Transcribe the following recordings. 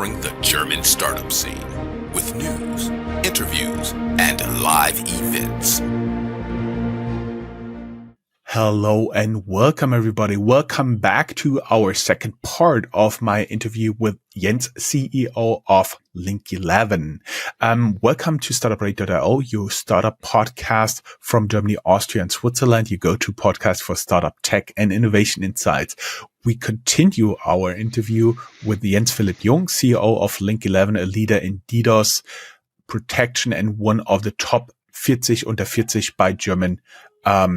covering the German startup scene with news, interviews, and live events. Hello and welcome everybody. Welcome back to our second part of my interview with Jens, CEO of Link11. Welcome to Startuprad.io, your startup podcast from Germany, Austria, and Switzerland. You go-to podcast for startup tech and innovation insights. We continue our interview with Jens Philipp Jung, CEO of Link11, a leader in DDoS protection and one of the top 40 unter 40 by German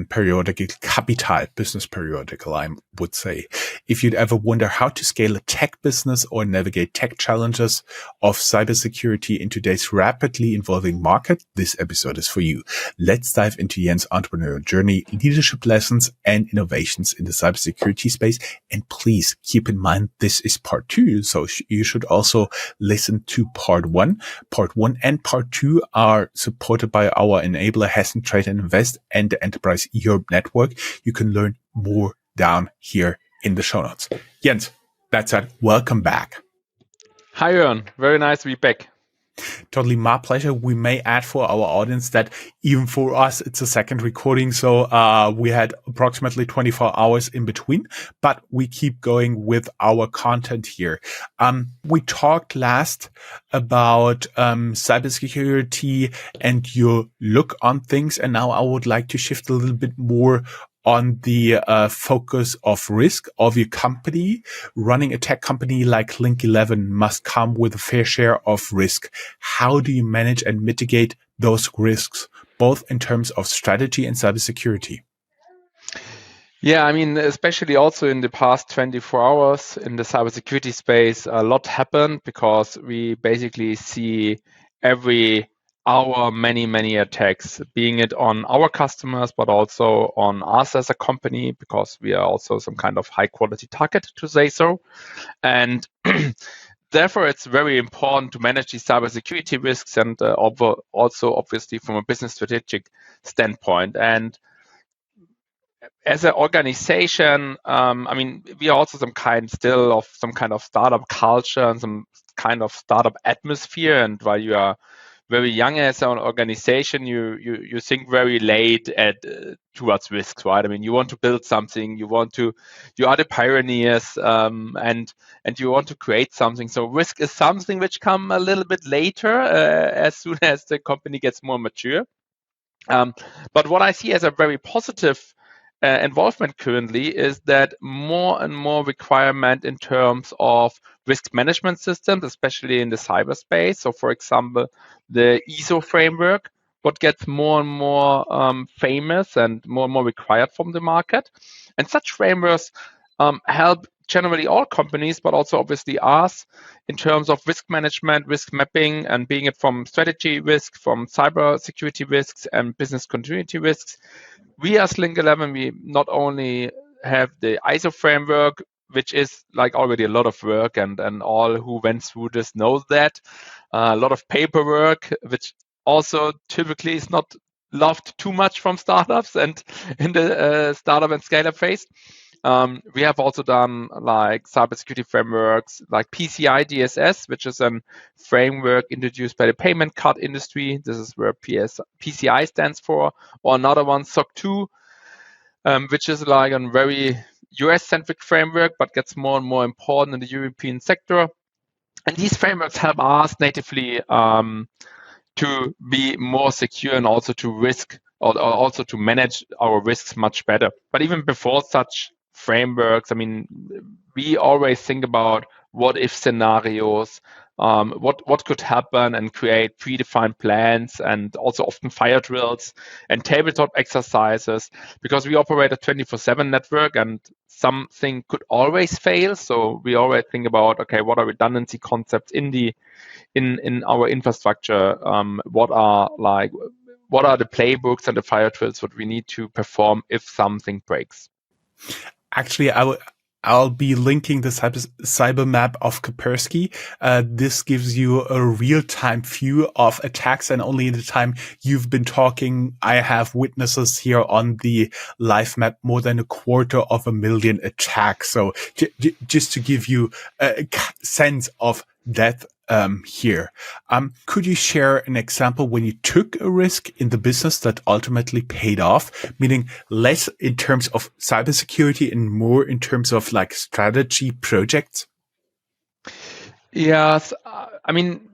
periodical capital, business periodical, I would say. If you'd ever wonder how to scale a tech business or navigate tech challenges of cybersecurity in today's rapidly evolving market, this episode is for you. Let's dive into Jens' entrepreneurial journey, leadership lessons, and innovations in the cybersecurity space. And please keep in mind, this is part 2. So you should also listen to part 1. Part 1 and part 2 are supported by our enabler, Hessen Trade and Invest, and the Enterprise Europe Network. You can learn more down here in the show notes. Jens, that's it. Welcome back. Hi, Jörn. Very nice to be back. Totally my pleasure. We may add for our audience that even for us, it's a second recording. So we had approximately 24 hours in between, but we keep going with our content here. We talked last about cybersecurity and your look on things. And now I would like to shift a little bit more on the focus of risk of your company. Running a tech company like Link11 must come with a fair share of risk. How do you manage and mitigate those risks, both in terms of strategy and cybersecurity? Yeah, I mean, especially also in the past 24 hours in the cybersecurity space, a lot happened because we basically see every hour many attacks, being it on our customers, but also on us as a company, because we are also some kind of high quality target, to say so. And therefore, it's very important to manage these cybersecurity risks and also obviously from a business strategic standpoint. And as an organization, I mean, we are also some kind of startup culture and some kind of startup atmosphere. And while you are very young as an organization, you think very late towards risks, right? I mean, you want to build something, you are the pioneers, and you want to create something. So risk is something which come a little bit later, as soon as the company gets more mature. But what I see as a very positive involvement currently is that more and more requirement in terms of risk management systems, especially in the cyberspace. So, for example, the ISO framework, what gets more and more famous and more required from the market. And such frameworks help generally all companies, but also obviously us, in terms of risk management, risk mapping, and being it from strategy risk, from cybersecurity risks, and business continuity risks. We as Link11, we not only have the ISO framework, which is like already a lot of work, and all who went through this knows that. A lot of paperwork, which also typically is not loved too much from startups and in the startup and scale-up phase. We have also done like cybersecurity frameworks like PCI DSS, which is a framework introduced by the payment card industry. This is where PCI stands for. Or another one, SOC 2, which is like a very US-centric framework, but gets more and more important in the European sector. And these frameworks help us natively to be more secure and also to risk or also to manage our risks much better. But even before such frameworks, I mean, we always think about what if scenarios, what could happen, and create predefined plans, and also often fire drills and tabletop exercises, because we operate a 24/7 network and something could always fail. So we always think about, okay, what are redundancy concepts in our infrastructure? What are the playbooks and the fire drills what we need to perform if something breaks? Actually, I'll be linking the cyber map of Kaspersky. This gives you a real-time view of attacks, and only in the time you've been talking, I have witnesses here on the live map more than 250,000 attacks. So just to give you a sense of that here. Could you share an example when you took a risk in the business that ultimately paid off, meaning less in terms of cybersecurity and more in terms of like strategy projects? Yes, I mean,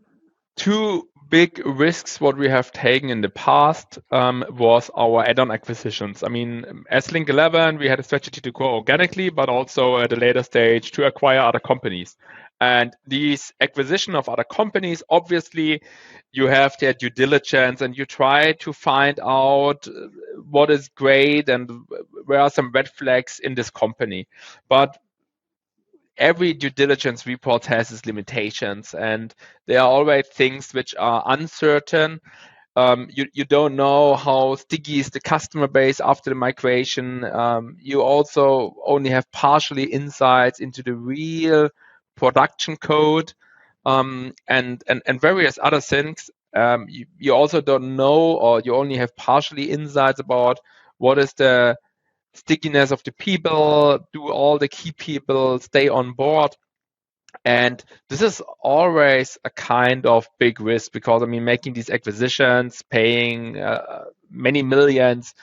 two big risks what we have taken in the past was our add-on acquisitions. I mean, as Link11, we had a strategy to grow organically, but also at a later stage to acquire other companies. And these acquisition of other companies, obviously, you have their due diligence and you try to find out what is great and where are some red flags in this company. But every due diligence report has its limitations, and there are always things which are uncertain. You don't know how sticky is the customer base after the migration. You also only have partially insights into the real production code, and various other things. You also don't know, or you only have partially insights about what is the stickiness of the people, do all the key people stay on board. And this is always a kind of big risk because, I mean, making these acquisitions, paying many millions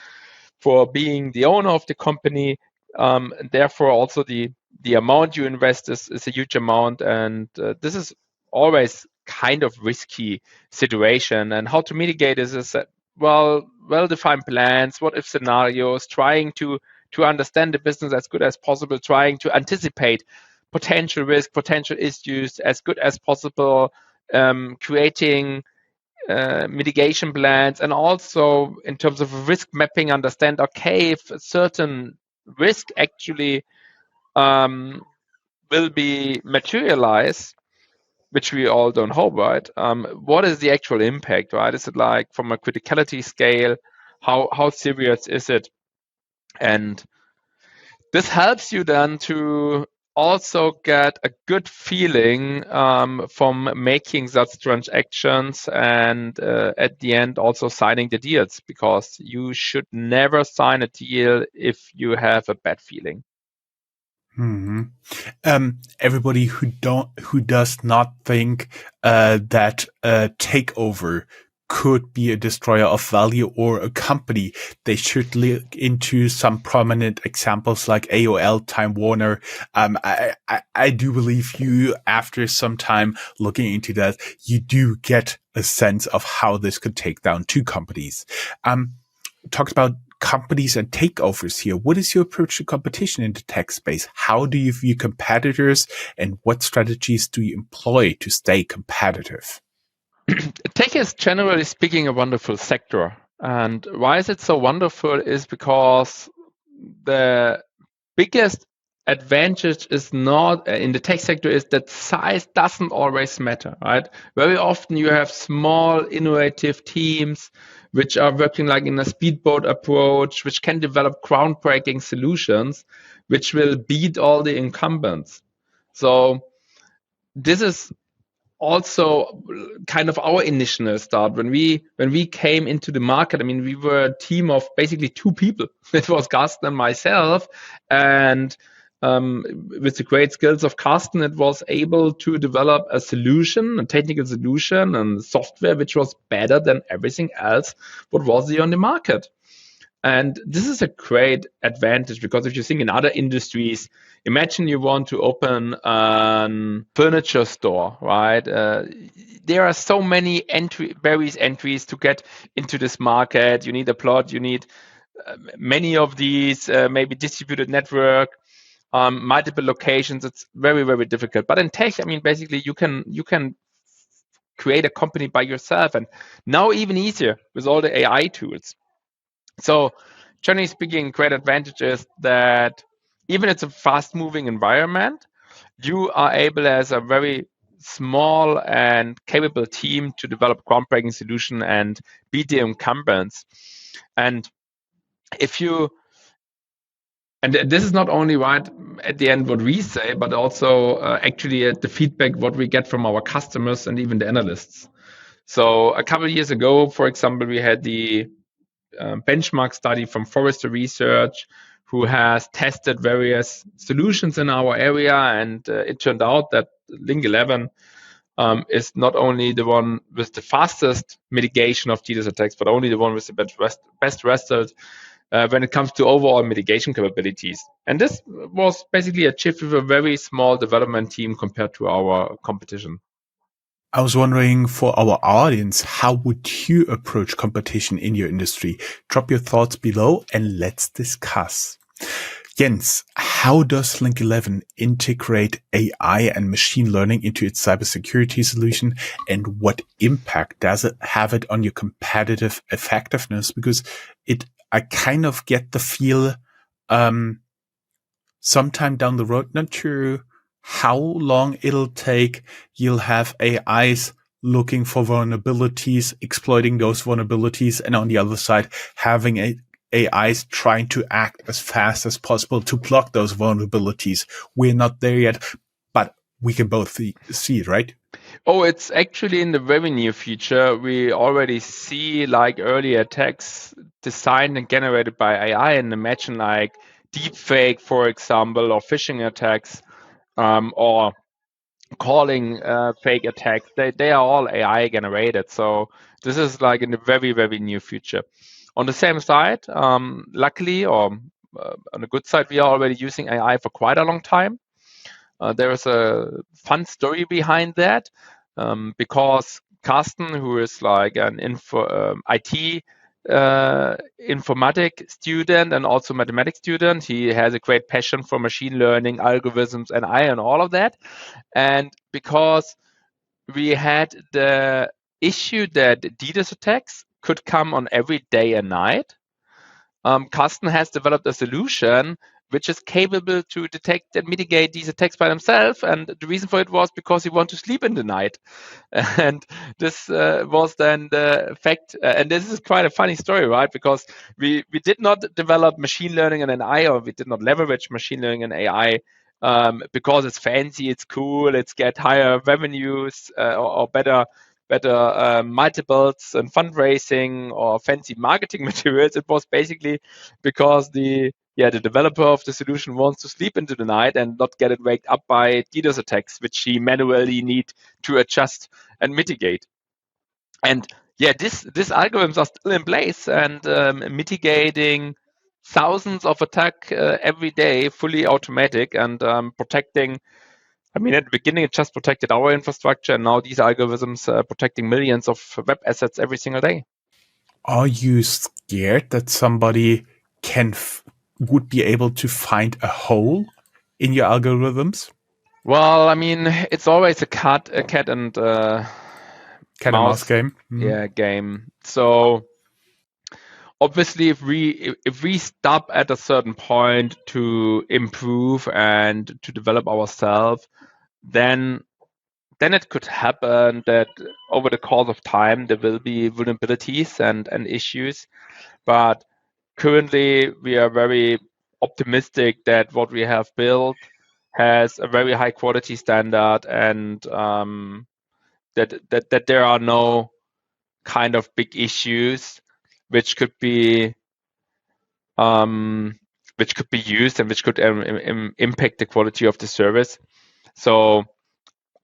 for being the owner of the company, and therefore also the amount you invest is a huge amount. And this is always kind of risky situation. And how to mitigate this is that, well-defined plans, what if scenarios, trying to understand the business as good as possible, trying to anticipate potential risk, potential issues as good as possible, creating mitigation plans, and also in terms of risk mapping, understand, okay, if a certain risk actually will be materialized, which we all don't hope, right? What is the actual impact, right? Is it like from a criticality scale? How serious is it? And this helps you then to also get a good feeling from making such transactions, and at the end also signing the deals, because you should never sign a deal if you have a bad feeling. Hmm. Everybody who does not think that a takeover could be a destroyer of value or a company, they should look into some prominent examples like AOL, Time Warner. I do believe you, after some time looking into that, you do get a sense of how this could take down two companies. Talked about companies and takeovers here. What is your approach to competition in the tech space? How do you view competitors, and what strategies do you employ to stay competitive? Tech is, generally speaking, a wonderful sector. And why is it so wonderful is because the biggest advantage is not in the tech sector is that size doesn't always matter, right? Very often you have small innovative teams which are working like in a speedboat approach, which can develop groundbreaking solutions which will beat all the incumbents. So this is also kind of our initial start when we came into the market. I mean, we were a team of basically two people. It was Carsten and myself, and with the great skills of Carsten, it was able to develop a solution, a technical solution, and software which was better than everything else what was there on the market. And this is a great advantage, because if you think in other industries, imagine you want to open a furniture store, right? There are so many various entries to get into this market. You need a plot, you need many of these, maybe distributed network, multiple locations. It's very, very difficult. But in tech, I mean, basically you can create a company by yourself, and now even easier with all the AI tools. So, generally speaking, great advantage is that even it's a fast-moving environment, you are able as a very small and capable team to develop groundbreaking solution and beat the incumbents. And if you and this is not only right at the end what we say, but also actually at the feedback what we get from our customers and even the analysts. So a couple of years ago, for example, we had the benchmark study from Forrester Research, who has tested various solutions in our area, and it turned out that Link11 is not only the one with the fastest mitigation of DDoS attacks, but only the one with the best result when it comes to overall mitigation capabilities. And this was basically achieved with a very small development team compared to our competition. I was wondering, for our audience, how would you approach competition in your industry? Drop your thoughts below and let's discuss. Jens, how does Link11 integrate AI and machine learning into its cybersecurity solution, and what impact does it have it on your competitive effectiveness? Because I kind of get the feel, sometime down the road, not sure how long it'll take, you'll have AIs looking for vulnerabilities, exploiting those vulnerabilities, and on the other side, having AIs trying to act as fast as possible to block those vulnerabilities. We're not there yet, but we can both see it, right? Oh, it's actually in the very near future. We already see like early attacks designed and generated by AI, and imagine like deepfake, for example, or phishing attacks, or calling fake attacks. They are all AI generated. So this is like in the very, very near future. On the same side, luckily, or on the good side, we are already using AI for quite a long time. There is a fun story behind that, because Carsten, who is like an IT informatic student and also mathematics student, he has a great passion for machine learning, algorithms, and AI and all of that. And because we had the issue that DDoS attacks could come on every day and night, Carsten has developed a solution which is capable to detect and mitigate these attacks by themselves. And the reason for it was because he wanted to sleep in the night. And this was then the fact. And this is quite a funny story, right? Because we did not develop machine learning and AI, or we did not leverage machine learning and AI because it's fancy, it's cool, it's get higher revenues, or better multiples and fundraising or fancy marketing materials. It was basically because the developer of the solution wants to sleep into the night and not get it waked up by DDoS attacks, which he manually need to adjust and mitigate. And these algorithms are still in place and mitigating thousands of attacks every day, fully automatic, and protecting. I mean, at the beginning, it just protected our infrastructure, and now these algorithms are protecting millions of web assets every single day. Are you scared that somebody would be able to find a hole in your algorithms? Well, I mean, it's always a cat and Cat and mouse game. Game. So obviously, if we stop at a certain point to improve and to develop ourselves, then it could happen that over the course of time there will be vulnerabilities and issues. But currently, we are very optimistic that what we have built has a very high quality standard, and that there are no kind of big issues which could be used and which could impact the quality of the service. So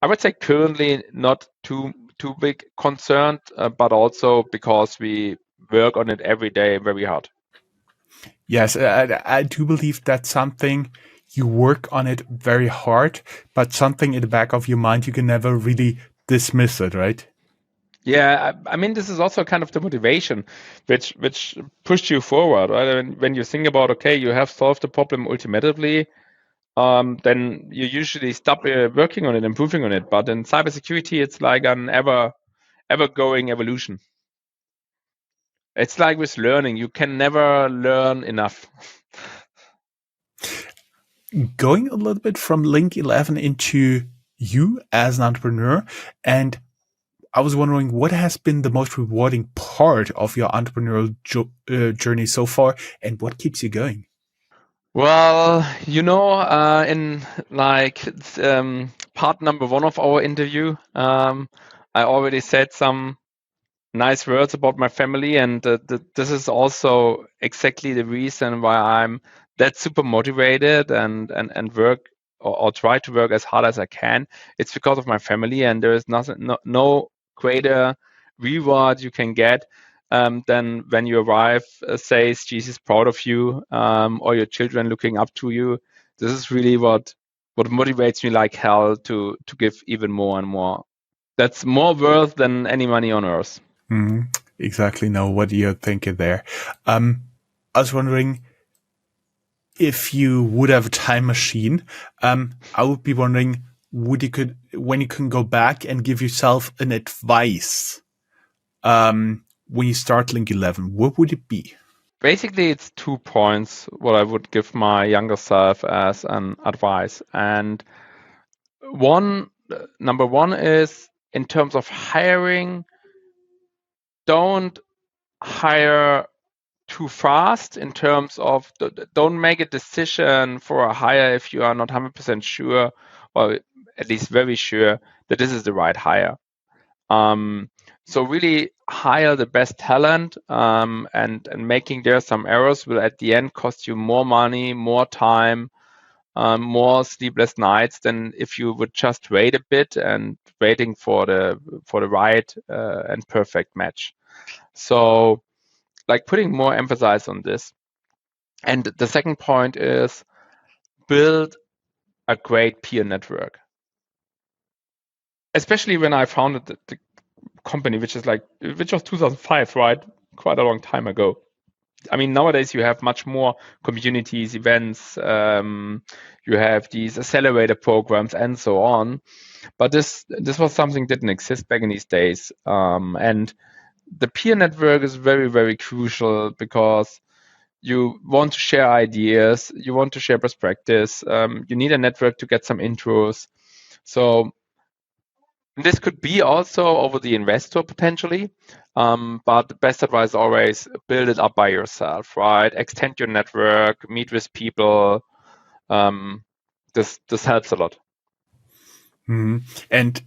I would say currently not too big concerned, but also because we work on it every day very hard. Yes, I do believe that's something you work on it very hard, but something in the back of your mind, you can never really dismiss it, right? Yeah, I mean, this is also kind of the motivation which pushed you forward, right? When you think about, okay, you have solved the problem ultimately, then you usually stop working on it, improving on it. But in cybersecurity, it's like an ever-going evolution. It's like with learning, you can never learn enough. Going a little bit from Link11 into you as an entrepreneur, and I was wondering what has been the most rewarding part of your entrepreneurial journey so far, and what keeps you going? Well, in like part number 1 of our interview, I already said some nice words about my family, and this is also exactly the reason why I'm that super motivated and work or try to work as hard as I can, it's because of my family, and there is no greater reward you can get than when you arrive, says Jesus proud of you, or your children looking up to you. This is really what motivates me like hell to give even more and more. That's more worth than any money on earth. Exactly. Know what you're thinking there. I was wondering if you would have a time machine. I would be wondering, when you can go back and give yourself an advice, when you start Link11, what would it be? Basically, it's 2 points what I would give my younger self as an advice. And number one is, in terms of hiring, don't hire too fast. In terms of don't make a decision for a hire if you are not 100% sure, or at least very sure, that this is the right hire. So really hire the best talent, and making there some errors will at the end cost you more money, more time, more sleepless nights than if you would just wait a bit and waiting for the right and perfect match. So, like, putting more emphasis on this. And the second point is, build a great peer network. Especially when I founded the company, which was 2005, right? Quite a long time ago. I mean, nowadays you have much more communities, events, you have these accelerator programs and so on. But this was something that didn't exist back in these days. And the peer network is very, very crucial, because you want to share ideas, you want to share best practice, you need a network to get some intros. So this could be also over the investor potentially, but the best advice is always build it up by yourself, right? Extend your network, meet with people. This helps a lot. And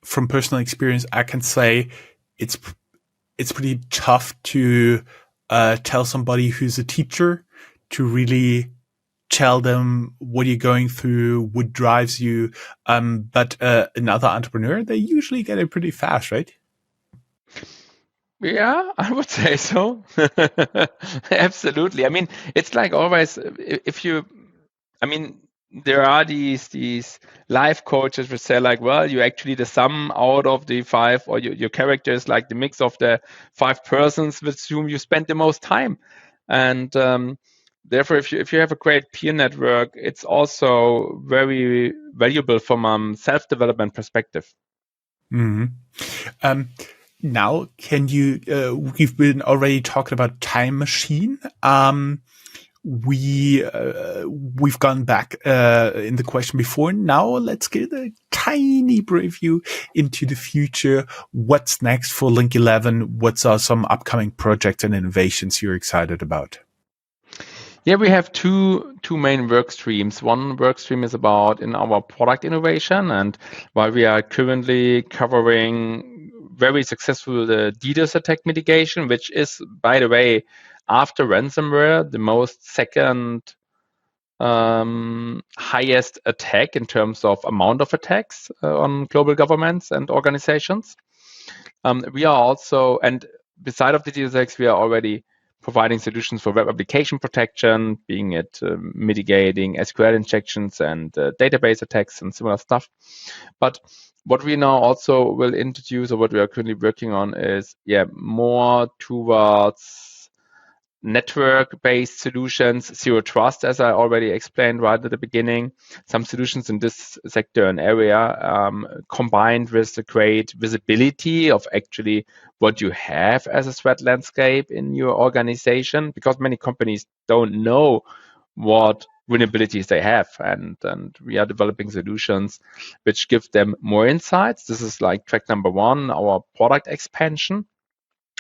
from personal experience, I can say it's pretty tough to tell somebody who's a teacher to really tell them what you're going through, what drives you. But another entrepreneur, they usually get it pretty fast, right? Yeah, I would say so. Absolutely. I mean, it's like always, if you, I mean, there are these life coaches which say like, well, you actually the sum out of the five, or your character is like the mix of the 5 persons with whom you spend the most time. And therefore, if you have a great peer network, it's also very valuable from a self-development perspective. Now, can you? We've been already talking about time machine. We've gone back in the question before. Now let's get a tiny preview into the future. What's next for Link11? What are some upcoming projects and innovations you're excited about? Yeah, we have two main work streams. One work stream is about in our product innovation, and while we are currently covering very successful the DDoS attack mitigation, which is, by the way, after ransomware, the most second highest attack in terms of amount of attacks on global governments and organizations. We are also, and beside of the DDoS attacks, we are already providing solutions for web application protection, being it mitigating SQL injections and database attacks and similar stuff. But what we now also will introduce, or what we are currently working on, is more towards network-based solutions, zero trust, as I already explained right at the beginning. Some solutions in this sector and area, combined with the great visibility of actually what you have as a threat landscape in your organization, because many companies don't know what vulnerabilities they have, and we are developing solutions which give them more insights. This is like track number one, our product expansion.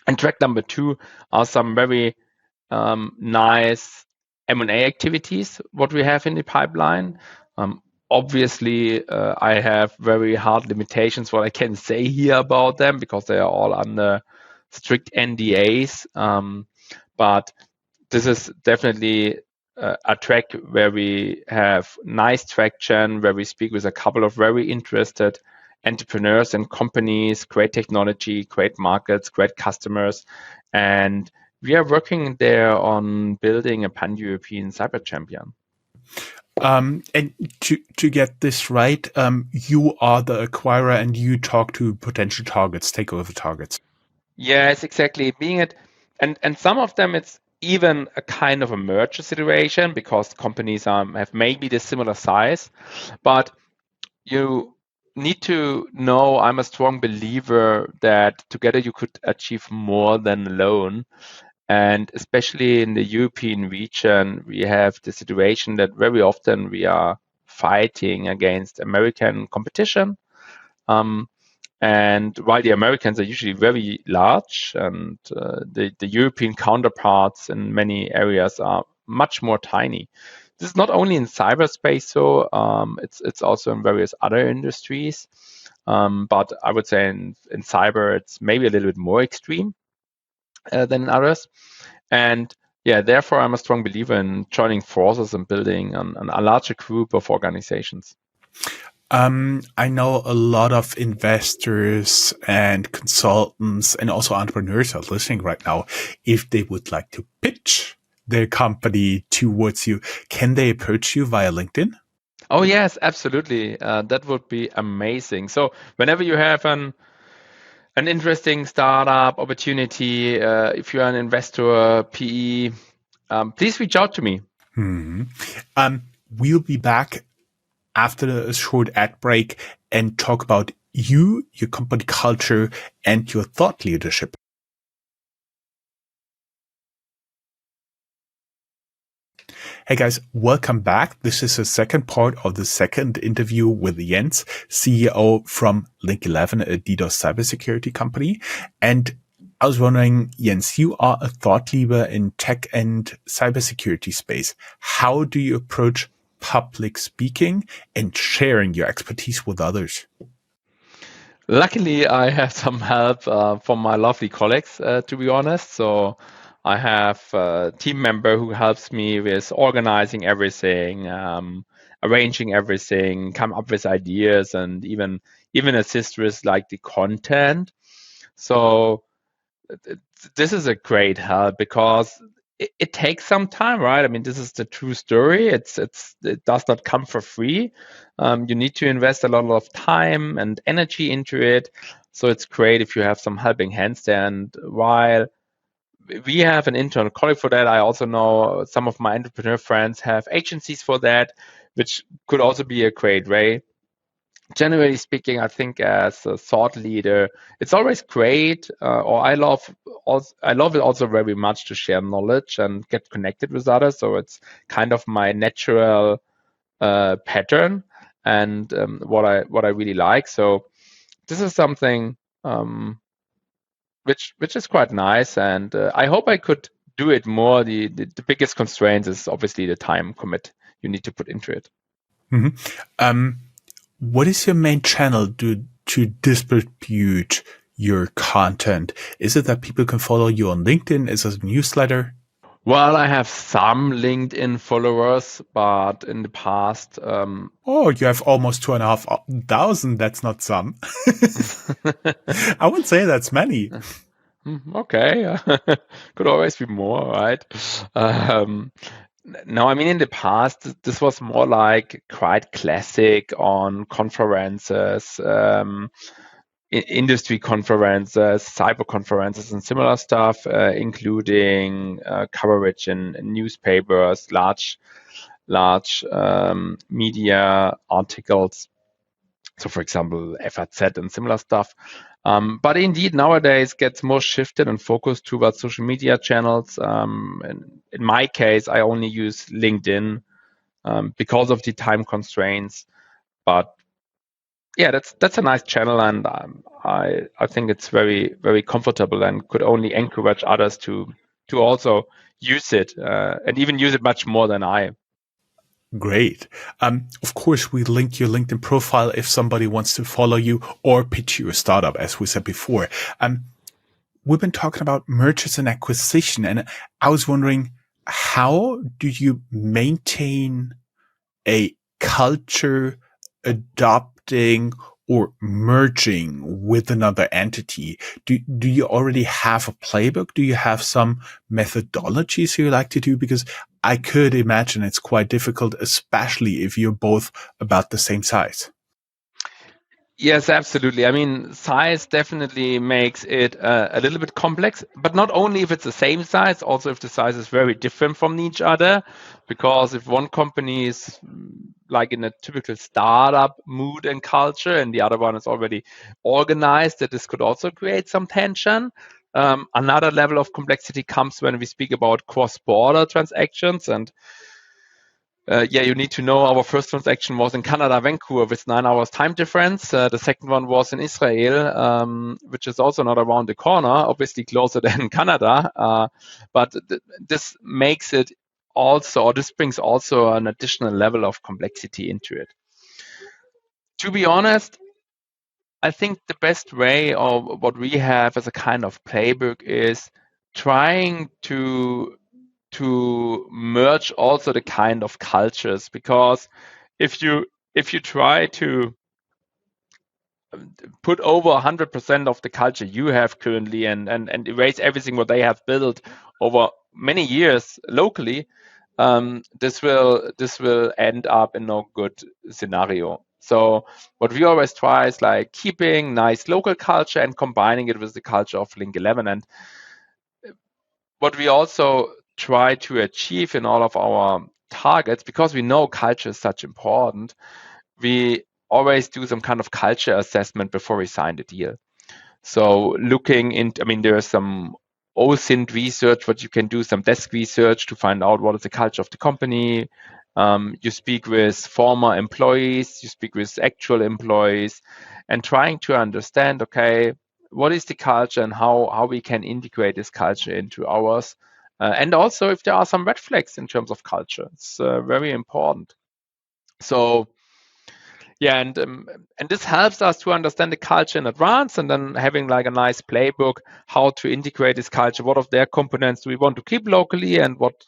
And track number two are some very nice M&A activities, what we have in the pipeline. Obviously, I have very hard limitations what I can say here about them, because they are all under strict NDAs. But this is definitely a track where we have nice traction, where we speak with a couple of very interested entrepreneurs and companies, great technology, great markets, great customers. And we are working there on building a pan-European cyber champion. And to get this right, you are the acquirer and you talk to potential targets, takeover targets. Yes, exactly. Being it, and some of them it's even a kind of a merger situation because companies have maybe the similar size, but you need to know I'm a strong believer that together you could achieve more than alone. And especially in the European region, we have the situation that very often we are fighting against American competition. Um, and while the Americans are usually very large and the European counterparts in many areas are much more tiny. This is not only in cyberspace, so it's also in various other industries. But I would say in cyber, it's maybe a little bit more extreme than in others. And yeah, therefore, I'm a strong believer in joining forces and building a larger group of organizations. I know a lot of investors and consultants and also entrepreneurs are listening right now. If they would like to pitch their company towards you, can they approach you via LinkedIn? Oh, yes, absolutely. That would be amazing. So whenever you have an interesting startup opportunity, if you're an investor, PE, please reach out to me. We'll be back after a short ad break and talk about you, your company culture, and your thought leadership. Hey guys, welcome back. This is the second part of the second interview with Jens, CEO from Link11, a DDoS cybersecurity company. And I was wondering, Jens, you are a thought leader in tech and cybersecurity space. How do you approach public speaking and sharing your expertise with others? Luckily, I have some help from my lovely colleagues, to be honest. So I have a team member who helps me with organizing everything, arranging everything, come up with ideas, and even assist with like the content. So this is a great help because it takes some time, right? I mean, this is the true story. It does not come for free. You need to invest a lot of time and energy into it. So it's great if you have some helping hands there. And while we have an internal colleague for that, I also know some of my entrepreneur friends have agencies for that, which could also be a great way. Generally speaking, I think as a thought leader, it's always great, or I love it also very much to share knowledge and get connected with others. So it's kind of my natural pattern and what I really like. So this is something which is quite nice, and I hope I could do it more. The biggest constraint is obviously the time commit you need to put into it. Mm-hmm. What is your main channel to distribute your content? Is it that people can follow you on LinkedIn? Is it a newsletter? Well, I have some LinkedIn followers, but in the past, Oh, you have almost 2,500. That's not some. I would say that's many. Okay, could always be more, right? Um, no, I mean in the past, this was more like quite classic on conferences, industry conferences, cyber conferences, and similar stuff, including coverage in newspapers, large media articles. So, for example, FAZ and similar stuff. But indeed, nowadays gets more shifted and focused towards social media channels. And in my case, I only use LinkedIn because of the time constraints. But yeah, that's a nice channel, and I think it's very comfortable and could only encourage others to also use it and even use it much more than I. Great. Of course, we link your LinkedIn profile if somebody wants to follow you or pitch you a startup, as we said before. We've been talking about mergers and acquisition, and I was wondering, how do you maintain a culture adopting or merging with another entity? Do you already have a playbook? Do you have some methodologies you like to do? Because I could imagine it's quite difficult, especially if you're both about the same size. Yes, absolutely. I mean, size definitely makes it a little bit complex, but not only if it's the same size, also if the size is very different from each other. Because if one company is like in a typical startup mood and culture, and the other one is already organized, that this could also create some tension. Another level of complexity comes when we speak about cross-border transactions, and you need to know our first transaction was in Canada, Vancouver, with 9 hours time difference. The second one was in Israel, which is also not around the corner, obviously closer than Canada. But this makes it also, or this brings also an additional level of complexity into it. To be honest, I think the best way, or what we have as a kind of playbook, is trying to merge also the kind of cultures, because if you try to put over 100% of the culture you have currently and erase everything what they have built over many years locally, this will end up in no good scenario. So what we always try is like keeping nice local culture and combining it with the culture of Link11. And what we also try to achieve in all of our targets, because we know culture is such important, we always do some kind of culture assessment before we sign the deal. So looking into, I mean, there is some OSINT research, what you can do, some desk research to find out what is the culture of the company. You speak with former employees, you speak with actual employees, and trying to understand, okay, what is the culture and how we can integrate this culture into ours. And also if there are some red flags in terms of culture, it's very important. So yeah, and this helps us to understand the culture in advance, and then having like a nice playbook how to integrate this culture. What of their components do we want to keep locally, and what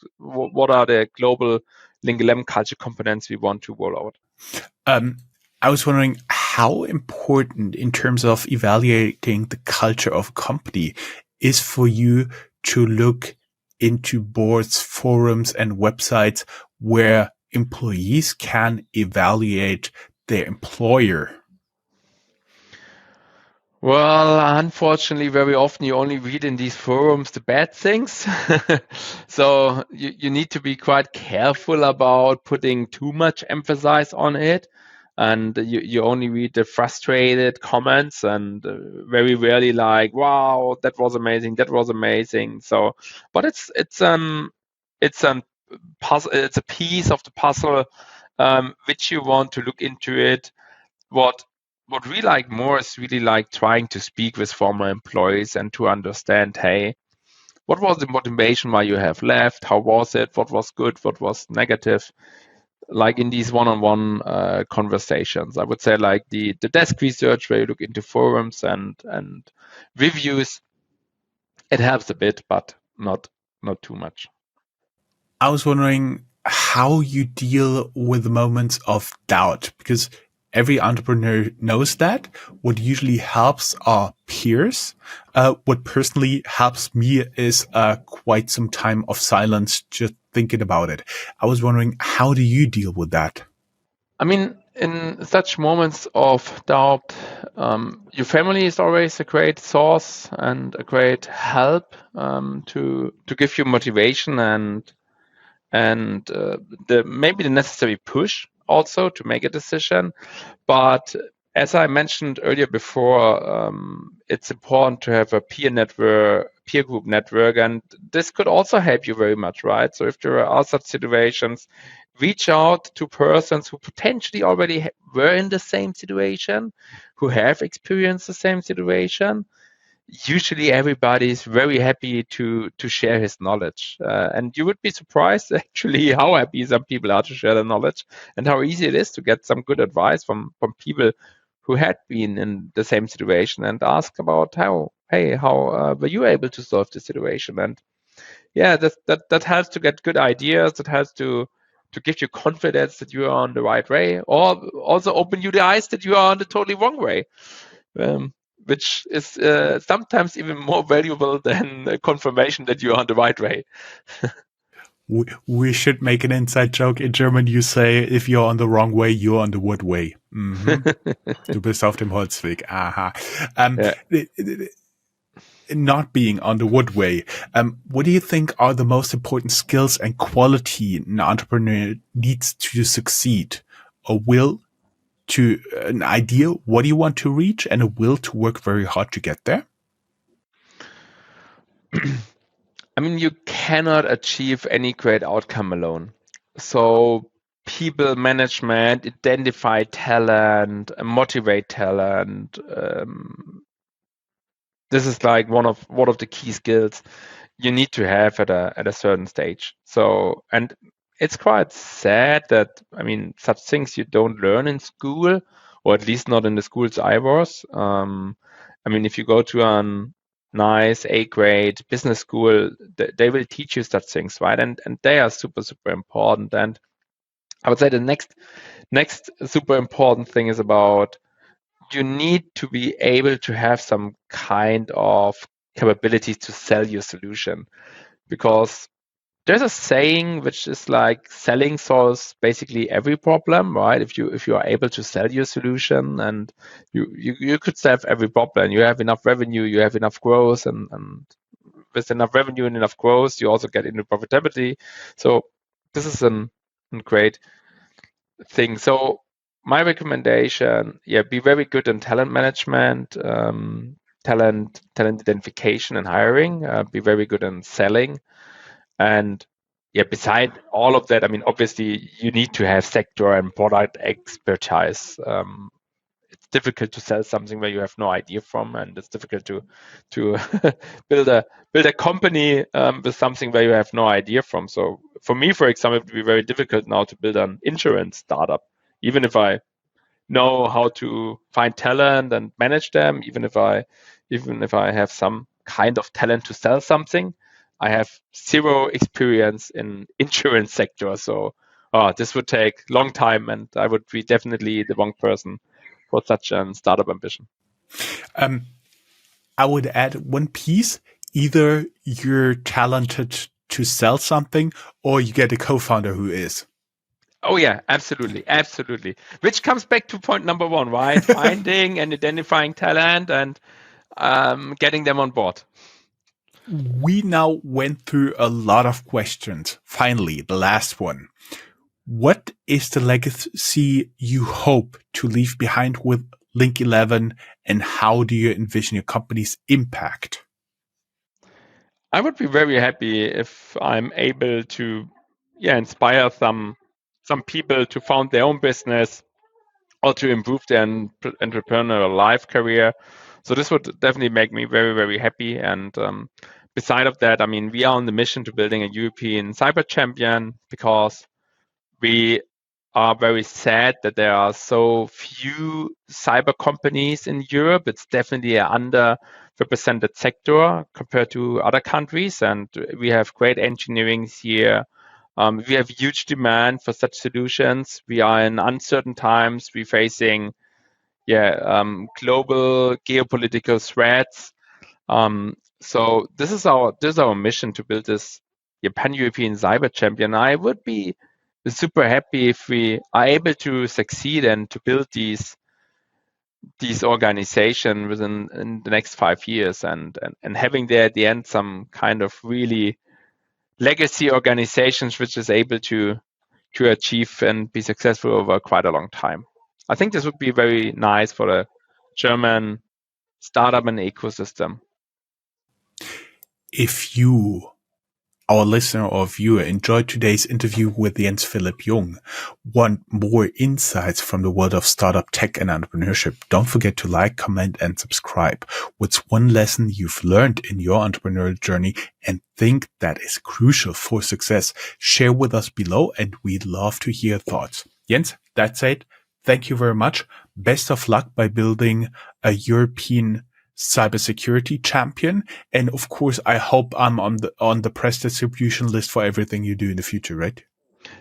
are the global Link11 culture components we want to roll out? I was wondering how important in terms of evaluating the culture of a company is for you to look into boards, forums, and websites where employees can evaluate their employer. Well, unfortunately, very often you only read in these forums the bad things. So you need to be quite careful about putting too much emphasis on it. And you only read the frustrated comments, and very rarely like, wow, that was amazing, that was amazing. So, but it's puzzle, it's a piece of the puzzle, which you want to look into it. What we like more is really like trying to speak with former employees and to understand, hey, what was the motivation why you have left? How was it? What was good? What was negative? Like in these one-on-one conversations, I would say like the desk research where you look into forums and reviews, it helps a bit, but not too much. I was wondering how you deal with the moments of doubt, because every entrepreneur knows that. What usually helps are peers. What personally helps me is quite some time of silence just thinking about it. I was wondering, how do you deal with that? I mean, in such moments of doubt, your family is always a great source and a great help to give you motivation and the maybe the necessary push also to make a decision. But as I mentioned earlier before, it's important to have a peer group network, and this could also help you very much, right? So if there are such situations, reach out to persons who potentially already were in the same situation, who have experienced the same situation. Usually everybody is very happy to share his knowledge, and you would be surprised actually how happy some people are to share their knowledge, and how easy it is to get some good advice from people who had been in the same situation, and ask about how were you able to solve the situation. And yeah, that helps to get good ideas. That helps to give you confidence that you are on the right way, or also open you the eyes that you are on the totally wrong way, which is sometimes even more valuable than a confirmation that you are on the right way. We should make an inside joke. In German, you say, if you're on the wrong way, you're on the wood way. Du bist auf dem Holzweg. Aha. Yeah. Not being on the wood way, what do you think are the most important skills and quality an entrepreneur needs to succeed? A will to an idea, what do you want to reach, and a will to work very hard to get there? I mean, you cannot achieve any great outcome alone. So people management, identify talent, motivate talent. This is like one of the key skills you need to have at a certain stage. So, and it's quite sad that, I mean, such things you don't learn in school, or at least not in the schools I was. I mean, if you go to a nice A grade business school, they will teach you such things, right? And they are super, super important. And I would say the next super important thing is about, you need to be able to have some kind of capabilities to sell your solution, because there's a saying which is like, selling solves basically every problem, right? If you are able to sell your solution, and you could solve every problem. You have enough revenue, you have enough growth, and with enough revenue and enough growth, you also get into profitability. So this is a great thing. So my recommendation, be very good in talent management, talent identification and hiring. Be very good in selling, and beside all of that, I mean, obviously you need to have sector and product expertise. It's difficult to sell something where you have no idea from, and it's difficult to build a company with something where you have no idea from. So for me, for example, it would be very difficult now to build an insurance startup, even if I know how to find talent and manage them, even if I have some kind of talent to sell something. I have zero experience in insurance sector, so this would take long time, and I would be definitely the wrong person for such a startup ambition. I would add one piece. Either you're talented to sell something, or you get a co-founder who is. Oh yeah, absolutely. Which comes back to point number one, right? Finding and identifying talent and getting them on board. We now went through a lot of questions. Finally, the last one. What is the legacy you hope to leave behind with Link11, and how do you envision your company's impact? I would be very happy if I'm able to inspire some people to found their own business or to improve their entrepreneurial life career. So this would definitely make me very, very happy. And beside of that, I mean, we are on the mission to building a European cyber champion, because we are very sad that there are so few cyber companies in Europe. It's definitely an underrepresented sector compared to other countries, and we have great engineering here. We have huge demand for such solutions. We are in uncertain times. We're facing global geopolitical threats. So this is our mission, to build this pan-European cyber champion. I would be super happy if we are able to succeed and to build these organizations within in the next 5 years, and having there at the end some kind of really legacy organizations which is able to achieve and be successful over quite a long time. I think this would be very nice for the German startup and ecosystem. If you, our listener or viewer, enjoyed today's interview with Jens Philipp Jung, want more insights from the world of startup tech and entrepreneurship, don't forget to like, comment, and subscribe. What's one lesson you've learned in your entrepreneurial journey and think that is crucial for success? Share with us below, and we'd love to hear thoughts. Jens, that's it. Thank you very much. Best of luck by building a European cybersecurity champion. And of course, I hope I'm on the press distribution list for everything you do in the future, right?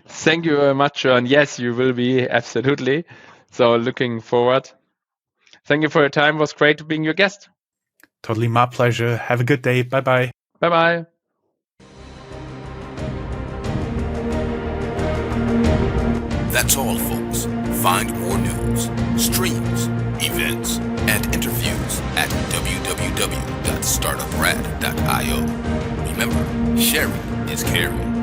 Thank you very much, Jörn. Yes, you will be, absolutely. So looking forward. Thank you for your time. It was great being your guest. Totally my pleasure. Have a good day. Bye-bye. Bye-bye. That's all, folks. Find more news, streams, events, and interviews at www.startuprad.io. Remember, sharing is caring.